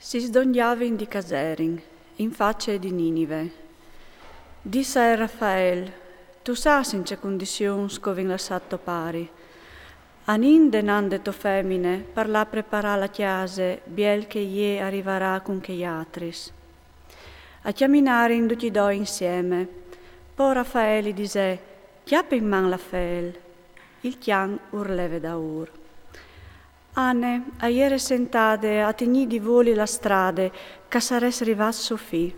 Si sdognavan di Caserin, in faccia di Ninive. Disse a Raffael, tu sai in che condizioni scovin lasciato pari. Anin denande to femmine per la preparare la chiesa, biel che ie arriverà con che atris. A chiaminare in tutti due insieme. Poi Raffaele disse, chiappa in man la fel. Il chian urleve da ur. Anne, a ieri sentate a tegni di voli la strade, che sares rivat Sofì.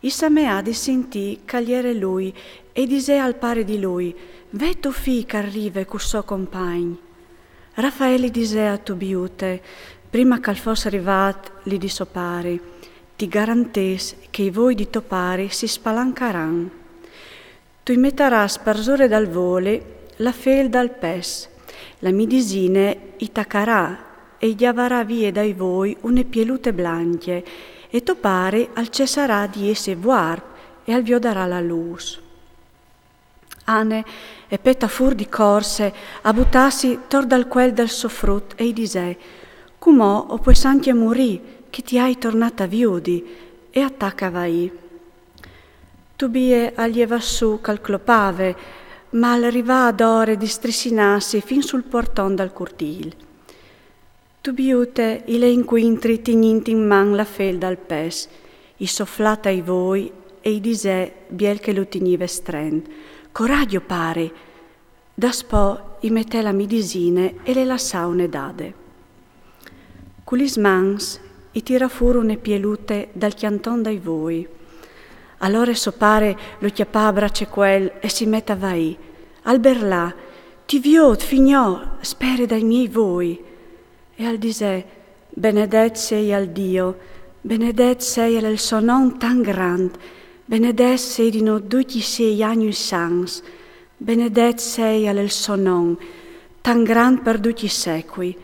Issa me ha di sentì cagliere lui e dise al pare di lui, ve tu fi che arriva con suo compagno. Raffaele dise a Tubiute, prima che fosse arrivat li di sopari, ti garantes che i voi di topari si spalancaran. Tu metteras per zore dal vole la fel dal pes, la midisine itacarà e gli avarà via dai voi une pielute blanche e topare al cesarà di esse voir e al vio darà la luz. Ane e peta fur di corse a buttarsi tor dal quel del soffrut e i dise, cumò o pues anche morì che ti hai tornata viudi e attacca vai. Tu bie aglieva su calclopave, ma arriva ad ore di strissinarsi fin sul porton dal cortil. Tu biute i le inquintri tignint in man la fel dal pes, i sofflata ai voi e i disè biel che lo tignive strend. Coraggio pare, da spo i mette la midisine e le lassaune dade. Culis mans i tira furu ne pielute dal chianton dai voi. Allora sopare lo chiappà a braccia quel e si metta vai. Alberlà, ti viot, fignò, spere dai miei voi. E al disè, benedet sei al Dio, benedet sei al suo non tan grand, benedet sei di no tutti sei anni sans, benedet sei al suo non, tan grand per tutti i secoli,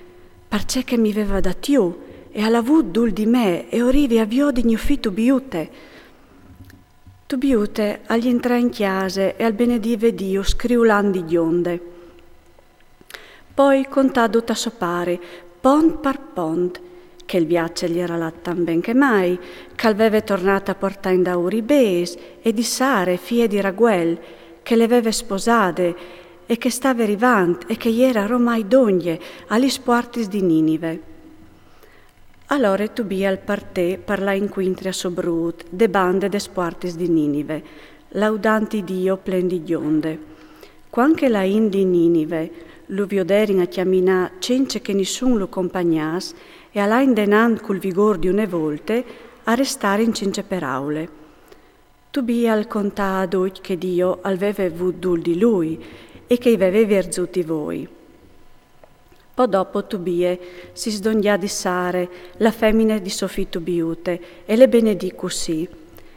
perché che mi aveva da tiu, e alla vud dul di me, e orivi avvio di mio fitto biute. Tu biute agli entra in chiase e al benedive Dio scriulandi gionde. Poi contà tutta sopare, pont per pont, che il viaggio gli era là tan ben che mai, che aveva tornata a portare in dauri bes e di Sare, figlie di Raguel, che le aveva sposate e che stava arrivant e che gli era ormai dogne agli sportis di Ninive. Allora Tobia al partè parlà in quintria sobrut, de bande de sportis di Ninive, laudanti Dio plen di gionde. Quanche la in di Ninive, lo vioderin a chiaminà cence che nessun lo compagnas, e alla indenan col vigor di une volte, a restare in cence per aule. Tobia al contà ad oich che Dio aveva avuto dul di lui, e che aveva verzuti voi. Poi dopo Tobie si sdognà di Sare, la femmina di Sofì Tubiute, e le benedì così.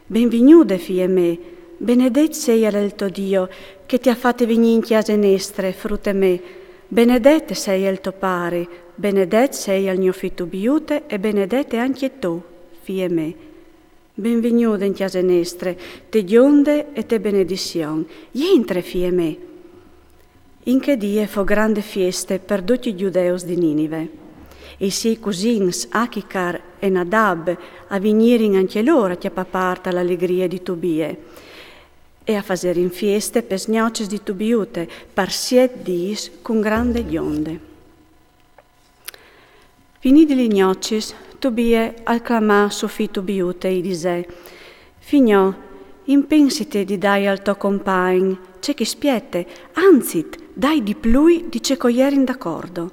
Benvenude, figlie me, benedet sei al tuo Dio, che ti ha fatte venire in chiese nestre, frutte me. Benedette sei al tuo pari, benedet sei al mio fitto biute, e benedette anche tu, figlie me. Benvenude in chiese nestre, te gionde e te benedizion. Entra, figlie me. In che die fu grande fieste per tutti i giudeus di Ninive. E si cosins Achicar e Nadab a venirin anche loro a chiappaparta l'allegria di Tobie e a fazer in fieste per gnocces di Tubiute per 7 dies con grande gionde. Finiti gli gnocces, Tobie acclamà Sofì Tubiute e disse, fignò, impensite di dai al tuo compagno, c'è che spiette, anzit, dai di plui di ce coglierin d'accordo.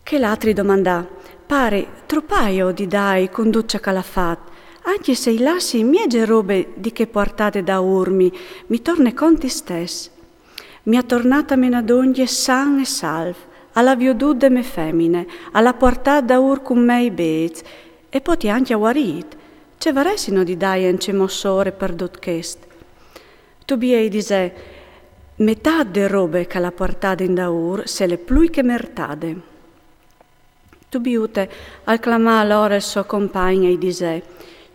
Che l'altri domandà, pare troppaio di dai conduccia calafat, anche se i lassi miege robe di che portate da urmi, mi torne conti stes. Mi ha tornata menadoglie san e salv, alla viodudde me femmine, alla portata da ur con me i bez, e poti anche a guarit, ce varessino di dai ence mossore per dot chest. Tobie dise, metà de robe che la portate in daur se le plui che mertade. Tubiute acclamà allora il suo compagno e dise,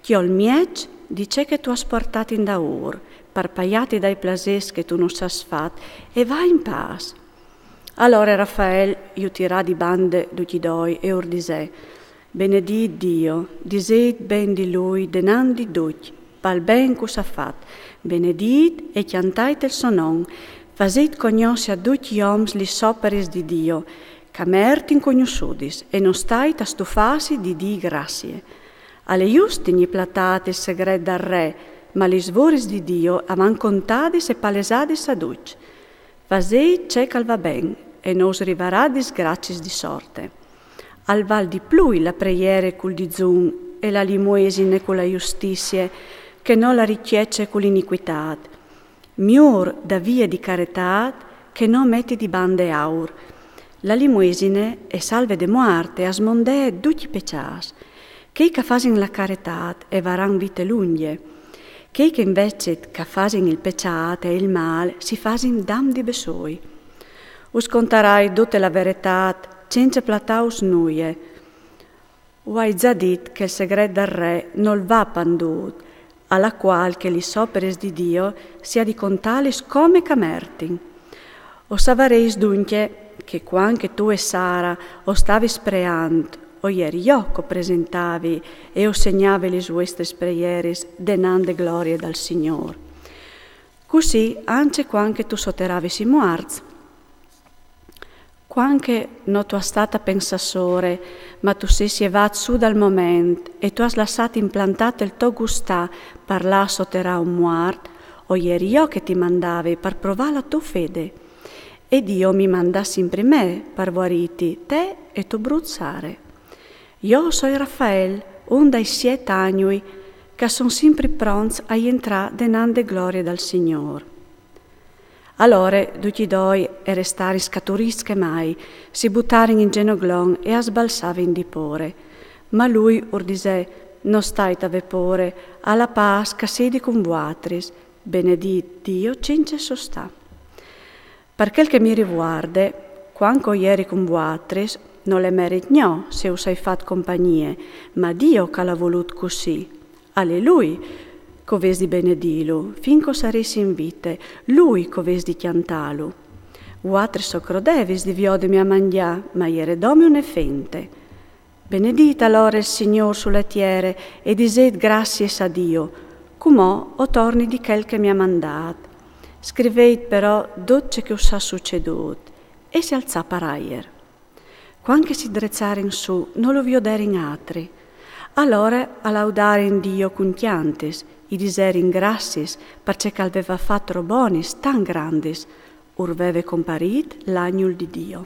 ch'io il miec dice che tu has portato in daur, parpaiati dai plases che tu non sas fat, e va in paz. Allora Raffael io tirà di bande tutti doi e ur dise, benedit Dio, diset ben di Lui, denan di duc, pal ben cus ha fat, benedit e chiantait il suo nom, fasit cognosce a duc gli oms li soperis di Dio, camert incognosudis, e non stait a stufasi di di grazie. Alle giusti gli platate il segret dal re, ma li svoris di Dio avan contadis e palesadis a duc. Faseit ce cal va ben, e nos rivarà disgracis di sorte. Al val di plui la preiere cul di zun, e la limoesine cul la giustizie, che non la richiece cul iniquitat. Miur da vie di caretat, che non metti di bande aur. La limoesine e salve de muarte, asmondee duci pecias, che fasin la caretat e varan vite lunghe, che invece fasin il peciat e il mal, si fasin dam di besoi. Us contarai tutte la veritat, senza plataus nuie. O hai già dit che il segreto del re non va pandut, alla qual che li soperes di Dio sia di contalis come camertin. O savareis dunque che quanche tu e Sara o stavi spreant, o ieri io presentavi e o segnavi le vostre preieris denande glorie dal Signor. Così anche quanche tu soteravis i muarts, quanche non tu has stata pensassore, ma tu sei sievat su dal moment e tu has lasciato implantato il tuo gustà per là soterà un muart, o ieri io che ti mandavi per provare la tua fede. E Dio mi manda sempre me per guariti te e tu bruzzare. Io sono Raffaele, un dai 7 anni che sono sempre pronti a entrare denande glorie dal Signore. Allora, tutti doi e restare scaturische mai, si buttarono in genoglon e a sbalsava in dipore. Ma lui urdise, non stai a vepore, alla paz che sedi con vuatris, benedit Dio cince sostà. Per quel che mi riguarda, quando ieri con vuatris, non le meritgnò se us hai fatto compagnie, ma Dio che l'ha voluto così. Alleluia, coves di benedilu, finco saresti in vite, lui coves di chiantalu. Vuatris socrodevis di viodemi a mangià, ma ieri domi un fente. Benedita allora il Signor sulle tiere e diset grazie a Dio, com'ò o torni di quel che mi ha mandato. Scriveit però docce che us ha succedut, e si alzà paraier. Quanche si drezzare in su, non lo vioder in altri. Allora a laudare in Dio con chiantes, i diseri in grassis, perché aveva fatto bonis tan grandis, urveve comparit l'agnul di Dio.